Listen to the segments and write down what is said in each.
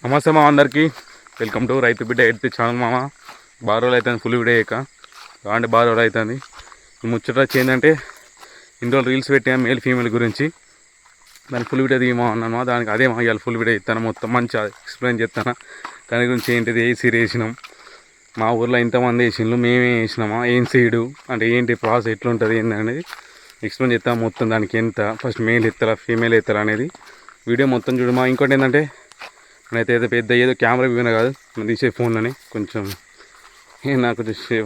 నమస్తే మా అందరికీ వెల్కమ్ టు రైతు బిడ్డ ఎడ్తి ఛానల్ మామ. బాగా రోజులు అవుతుంది ఫుల్ వీడియో అయ్యాక, అంటే బాగా రోజులు అవుతుంది. ఈ ముచ్చట ఏంటంటే ఇన్ని రోజులు రీల్స్ పెట్టాము మేల్ ఫీమేల్ గురించి, దానికి ఫుల్ వీడియో తీయమా అన్నాను. దానికి అదే మా ఇవాళ ఫుల్ వీడియో ఇస్తాను, మొత్తం మంచిగా ఎక్స్ప్లెయిన్ చేస్తాను. దాని గురించి ఏంటిది, ఏ సీడ్ వేసినాం, మా ఊర్లో ఇంతమంది వేసినాము, మేమే వేసినామా, ఏం సీడు అంటే ఏంటి ప్రాసెస్ ఎట్లుంటుంది ఏంటనేది ఎక్స్ప్లెయిన్ చేస్తాను మొత్తం. దానికి ఎంత ఫస్ట్ మేల్ ఎత్తారా ఫీమేల్ ఎత్తారా అనేది వీడియో మొత్తం చూడమా. ఇంకోటి ఏంటంటే నేనైతే ఏదో పెద్ద ఏదో కెమెరా వినా కాదు, నేను తీసే ఫోన్లోనే కొంచెం నాకు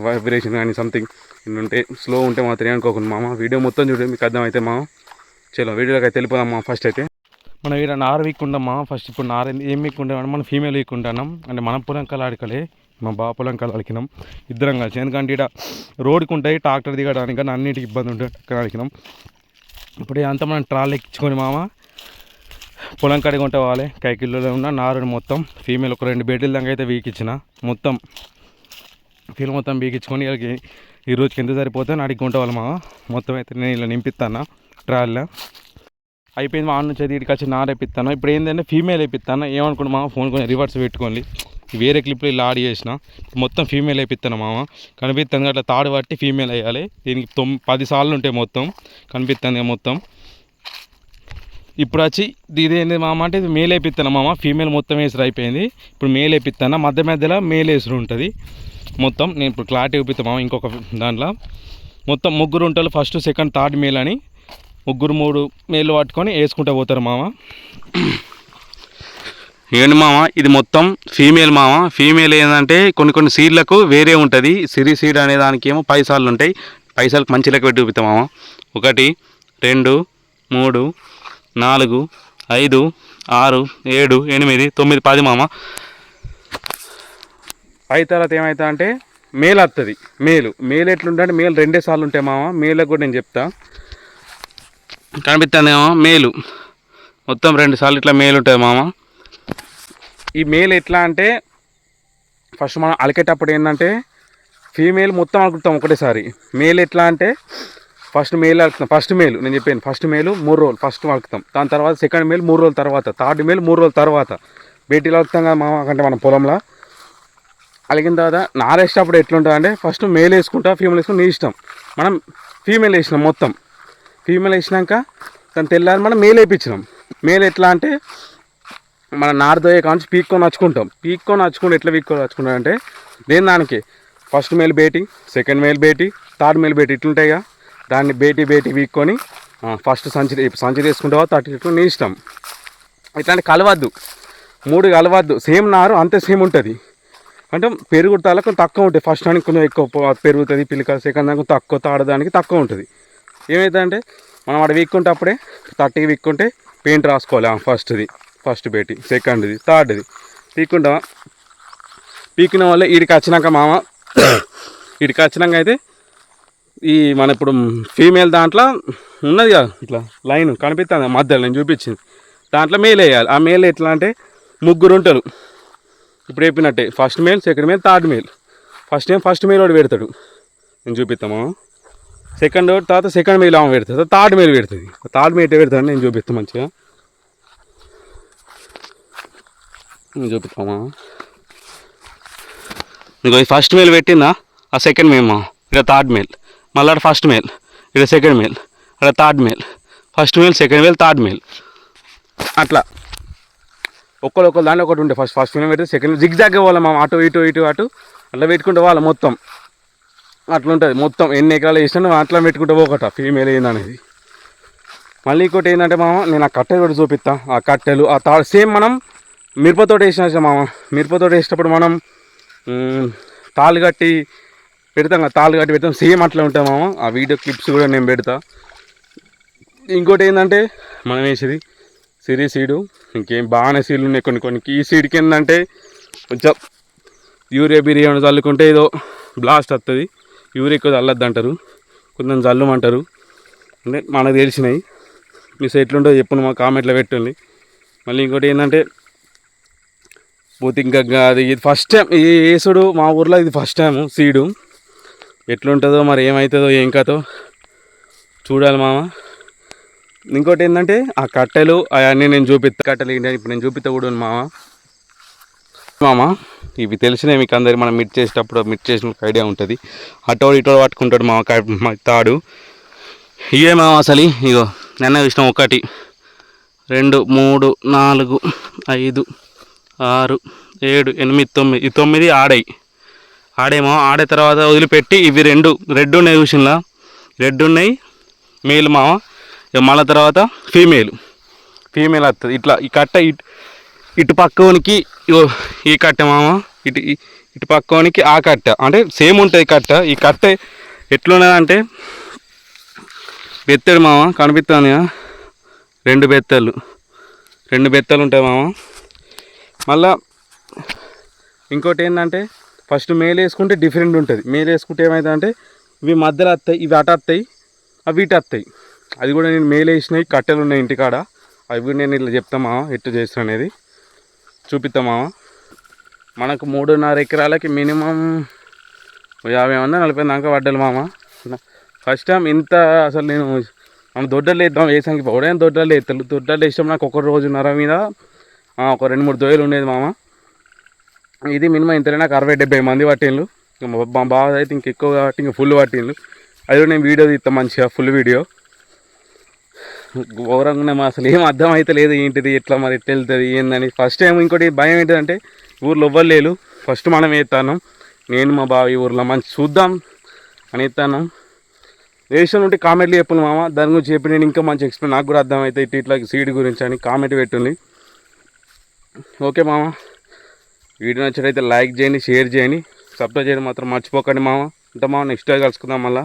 వైబ్రేషన్ కానీ సంథింగ్ ఉంటే స్లో ఉంటే మాత్రం అనుకోకుండా మామ. వీడియో మొత్తం చూడండి, మీకు అర్థమైతే మామ. చలో వీడియోలోకి అయితే వెళ్ళిపోదాం. ఫస్ట్ అయితే మనం ఇక్కడ నార వీక్కుంటామా. ఫస్ట్ ఇప్పుడు నార ఏం వీక్కుంటాం, మనం ఫీమేల్ వీక్కుంటున్నాం. అంటే మనం పొలం కలాడికలే, మా బావ పొలం కలాడికినాం ఇద్దరం కలిసి. ఎందుకంటే ఇక్కడ రోడ్డుకు ఉంటాయి ట్రాక్టర్ దిగడానికి, కానీ అన్నిటికి ఇబ్బంది ఉంటుంది కలాడికినాం. ఇప్పుడు అంతా మనం ట్రాల్ ఎక్కించుకొని మామ పొలం కడిగి ఉంటే వాళ్ళే కైకిల్లోనే ఉన్న నారుని మొత్తం ఫీమేల్ ఒక 2 బేటీల దాకా అయితే వీకిచ్చిన. మొత్తం ఫీల్ మొత్తం వీకించుకొని ఈ రోజుకి ఎంత సరిపోతే నాటికి ఉంటే వాళ్ళు మొత్తం అయితే నేను ఇలా నింపిస్తాను ట్రాల్లో. అయిపోయింది మా నుంచి అయితే ఇక్కడికి వచ్చి నారేపిస్తాను. ఇప్పుడు ఏంటంటే ఫీమేల్ వేపిస్తాను. ఏమనుకుంటు మామ, ఫోన్ కొంచెం రివర్స్ పెట్టుకోండి. వేరే క్లిప్లో ఇలా ఆడి చేసిన, మొత్తం ఫీమేల్ వేపిస్తాను మామ. కనిపిస్తుంది అట్లా తాడు పట్టి ఫీమేల్ వేయాలి. దీనికి 10 సార్లు ఉంటాయి మొత్తం, కనిపిస్తుంది మొత్తం. ఇప్పుడు వచ్చి ఇదేంది మామ అంటే ఇది మేల్ వేపిస్తాను మామ. ఫీమేల్ మొత్తం వేసురు అయిపోయింది. ఇప్పుడు మేల్ వేపిస్తాను, మధ్యలో మేల్ వేసురు ఉంటుంది మొత్తం. నేను ఇప్పుడు క్లారిటీ చూపిస్తాను మామ. ఇంకొక దాంట్లో మొత్తం 3 ఉంటారు, ఫస్ట్ సెకండ్ థర్డ్ మేల్ అని 3 మేలు పట్టుకొని వేసుకుంటూ పోతారు మామ. ఏంటి మామ, ఇది మొత్తం ఫీమేల్ మామ. ఫీమేల్ ఏంటంటే కొన్ని సీడ్లకు వేరే ఉంటుంది. సిరి సీడ్ అనే దానికి ఏమో 10 సార్లు ఉంటాయి. 10 సార్లు మంచి లెక్క పెట్టి చూపిస్తాం మామ. 1 2 3 4 5 6 7 8 9 10 మామ. 10 తర్వాత ఏమవుతా అంటే మేల్ వస్తుంది. మేల్ ఎట్లుంటే మేల్ 2 సార్లు ఉంటాయి మామ. మేలకు కూడా నేను చెప్తా, కనిపిస్తుందేమో మేలు మొత్తం 2 సార్లు ఇట్లా మేలు ఉంటుంది మామ. ఈ మేల్ ఎట్లా అంటే ఫస్ట్ మనం అలికేటప్పుడు ఏంటంటే ఫీమేల్ మొత్తం అలుకుతాం ఒకటేసారి. మేల్ ఎట్లా అంటే ఫస్ట్ మేల్ అలుకుతాం. ఫస్ట్ మేలు నేను చెప్పాను, ఫస్ట్ మేలు 3 రోజులు ఫస్ట్ అలుకుతాం. దాని తర్వాత సెకండ్ మేల్ 3 రోజుల తర్వాత, థర్డ్ మేల్ 3 రోజుల తర్వాత బేటీలు అలుకుతాం కదా మామ. అంటే మనం పొలంలో అలిగిన తర్వాత నారేసేటప్పుడు ఎట్లుంటుంది అంటే ఫస్ట్ మేల్ వేసుకుంటా, ఫీమేల్ వేసుకుంటా, నీ ఇష్టం. మనం ఫీమేల్ వేసినాం మొత్తం. ఫీమేల్ వేసినాక దాని తెల్లారి మనం మేల్ వేయించినాం. మేల్ ఎట్లా అంటే మన నారదోయ కాంచి పీక్కొని నచ్చుకుంటాం. ఎట్లా నచ్చుకుంటాం అంటే దానికి ఫస్ట్ మేల్ బేటీ, సెకండ్ మేల్ బేటీ, థర్డ్ మేల్ బేటీ ఇట్లుంటాయిగా. దాన్ని బేటీ వీక్కొని ఫస్ట్ సంచి వేసుకుంటావా 32 నీ ఇష్టం. ఇట్లాంటి కలవద్దు, 3 కలవద్దు. సేమ్ నారు అంతే సేమ్ ఉంటుంది. అంటే పెరుగుతాల కొంచెం తక్కువ ఉంటుంది. ఫస్ట్ దానికి కొంచెం ఎక్కువ పెరుగుతుంది పిల్లక, సెకండ్ దానికి తక్కువ, థర్డ్ దానికి తక్కువ ఉంటుంది. ఏమవుతుందంటే మనం అక్కడ వీక్కుంటే అప్పుడే 30 వీక్కుంటే పెయింట్ రాసుకోవాలి. ఫస్ట్ బేటీ, సెకండ్ది, థర్డ్ది పీకిన వల్ల వీడికి వచ్చినాక మామ, వీడికి వచ్చినాక అయితే ఈ మన ఇప్పుడు ఫీమేల్ దాంట్లో ఉన్నది కదా ఇట్లా లైన్ కనిపిస్తుంది మధ్యలో నేను చూపించింది, దాంట్లో మేల్ వేయాలి. ఆ మేల్ ఎట్లా అంటే 3 ఉంటారు ఇప్పుడు చెప్పినట్టే. First male, second male, third male. First male వాడు పెడతాడు, నేను చూపిస్తాము. సెకండ్ తర్వాత సెకండ్ మేల్ ఆమె పెడుతుంది, థర్డ్ మేల్ పెడుతుంది. థర్డ్ మేల్ పెడతాడు నేను చూపిస్తాను మంచిగా. నేను చూపిస్తామా. ఇంకో ఫస్ట్ మేల్ పెట్టిందా, ఆ సెకండ్ మేల్ ఇక్కడ థర్డ్ మేల్, మళ్ళీ ఫస్ట్ మేల్, ఇక్కడ సెకండ్ మేల్, అక్కడ third male, first male, second male, third male. అట్లా ఒక్కరు దాంట్లో ఒకటి ఉంటే ఫస్ట్ మేల్ పెడితే సెకండ్ మేల్ జిగ్జాగ్ పోవాలి మామ. అటు అట్లా పెట్టుకుంటే వాళ్ళు మొత్తం అట్లా ఉంటుంది. మొత్తం ఎన్ని ఎకరాలు వేసినా అట్లా పెట్టుకుంటే ఒకట ఫీమేల్ ఏందనేది. మళ్ళీ ఇంకోటి ఏంటంటే మామ, నేను ఆ కట్టెలు కూడా చూపిస్తా. ఆ కట్టెలు ఆ తాడు సేమ్ మనం మిరపతోటి వేసిన మామ. మిరపతోటి వేసేటప్పుడు మనం తాళ్ళు కట్టి పెడతాం కదా, తాళ్ళు కట్టి పెడతాం, సేమ్ అట్లా ఉంటాం మామ. ఆ వీడియో క్లిప్స్ కూడా నేను పెడతా. ఇంకోటి ఏంటంటే మనం వేసేది సిరి సీడు, ఇంకేం బాగానే సీడ్లు ఉన్నాయి కొన్ని. ఈ సీడ్కి ఏంటంటే కొంచెం యూరియా చల్లుకుంటే ఏదో బ్లాస్ట్ వస్తుంది. యూరియా ఎక్కువ చల్లద్దు అంటారు, కొంచెం చల్లమంటారు. అంటే మనకు తెలిసినాయి. మీ ఎట్లుంటుందో చెప్పండి, మా కామెంట్లో పెట్టండి. మళ్ళీ ఇంకోటి ఏంటంటే ఇంకా అది ఫస్ట్ టైం ఈ వేసుడు మా ఊర్లో, ఇది ఫస్ట్ టైం సీడు. ఎట్లుంటుందో మరి, ఏమవుతుందో ఏం కథో చూడాలి మామ. ఇంకోటి ఏంటంటే ఆ కట్టెలు అవన్నీ నేను చూపిస్తా. కట్టెలు ఏంటంటే ఇప్పుడు నేను చూపిస్తా కూడా మామ. మామ ఇవి తెలిసినవి మీకు అందరికి మనం మిట్ చేసేటప్పుడు మిట్ చేసిన ఐడియా ఉంటుంది. అటో ఇటో పట్టుకుంటాడు మా తాడు. ఇవే మామ అసలు ఇగో నిన్న చూసినాం 1 2 3 4 5 6 7 8 9 ఈ 9 ఆడేమో ఆడే తర్వాత వదిలిపెట్టి ఇవి 2 రెడ్ ఉన్నాయి చూసినా, రెడ్ ఉన్నాయి మేల్ మామ. ఇక మళ్ళీ తర్వాత ఫీమేల్ వస్తుంది. ఇట్లా ఈ కట్ట ఇటు పక్కనికి ఈ కట్ట మామ, ఇటు పక్కనికి ఆ కట్ట అంటే సేమ్ ఉంటుంది కట్ట. ఈ కట్ట ఎట్లున్నదంటే బెత్తడు మామ, కనిపిస్తుంది 2 బెత్తలు ఉంటాయి మామ. మళ్ళా ఇంకోటి ఏంటంటే ఫస్ట్ మేల్ వేసుకుంటే డిఫరెంట్ ఉంటుంది. మేల్ వేసుకుంటే ఏమవుతుందంటే ఇవి మధ్యలో వస్తాయి, ఇవి అటు వస్తాయి, అవి ఇటు వస్తాయి. అది కూడా నేను మేల్ వేసినవి కట్టెలు ఉన్నాయి ఇంటికాడ, అవి నేను ఇట్లా చెప్తామా ఎట్లా చేస్తాను అనేది చూపిస్తామా. మనకు 3.5 ఎకరాలకి మినిమం 50-40 దాకా పడ్డాలి మామ. ఫస్ట్ టైం ఇంత అసలు నేను మనం దొడ్డలు వేద్దాం వేసానికి పోవడం దొడ్డలు వేస్తాను. దొడ్డలు వేసాం నాకు 1 రోజున్నర మీద ఒక 2-3 దొయ్యలు ఉండేది మామ. ఇది మినిమం ఇంతనే నాకు 60-70 మంది పట్టిండ్రు. మా బావ అయితే ఇంకెక్కువ కాబట్టి ఇంకా ఫుల్ పట్టిండ్రు. అది నేను వీడియో తీస్తాను మంచిగా ఫుల్ వీడియో. ఘోరంగా అసలు ఏం అర్థం అయితే లేదు ఏంటిది ఎట్లా మరి ఎట్లా వెళ్తుంది ఏందని. ఫస్ట్ టైం ఇంకోటి భయం ఏంటంటే ఊర్లో ఎవ్వరు ఫస్ట్ మనం వేస్తాను, నేను మా బావ ఈ ఊర్లో మంచి చూద్దాం అని వేస్తాను. వేసిన ఉంటే కామెంట్లు చెప్పండి మామ, దాని గురించి చెప్పి నేను ఇంకా మంచి ఎక్స్ప్లెయిన్ నాకు కూడా అర్థమైతే ఇట్లా సీడ్ గురించి అని కామెంట్ పెట్టండి. ఓకే మామ, వీడియో నచ్చినట్లయితే లైక్ చేయండి, షేర్ చేయండి, సబ్స్క్రైబ్ చేయడం మాత్రం మర్చిపోకండి మామ. అంటే మామ నెక్స్ట్ డే కలుసుకుందాం మళ్ళీ.